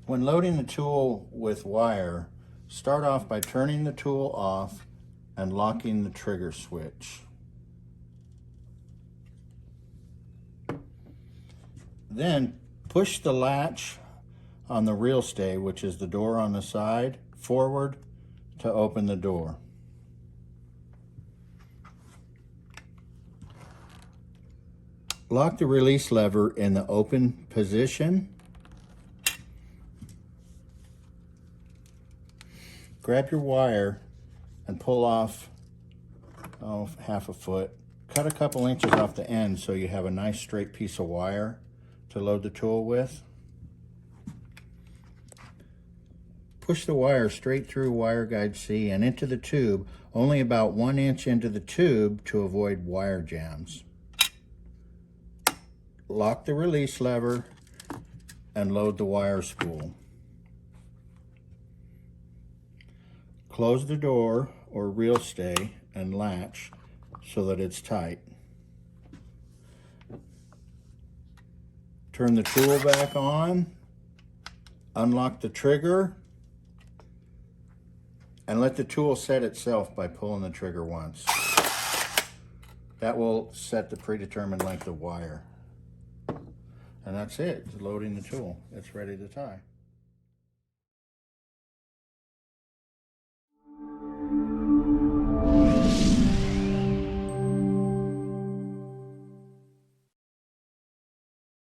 When loading the tool with wire, start off by turning the tool off and locking the trigger switch. Then push the latch on the reel stay, which is the door on the side, forward to open the door. Lock the release lever in the open position. Grab your wire and pull off half a foot. Cut a couple inches off the end so you have a nice straight piece of wire to load the tool with. Push the wire straight through wire guide C and into the tube, only about 1 inch into the tube to avoid wire jams. Lock the release lever and load the wire spool. Close the door or reel stay and latch so that it's tight. Turn the tool back on, unlock the trigger, and let the tool set itself by pulling the trigger once. That will set the predetermined length of wire. And that's it, it's loading the tool. It's ready to tie.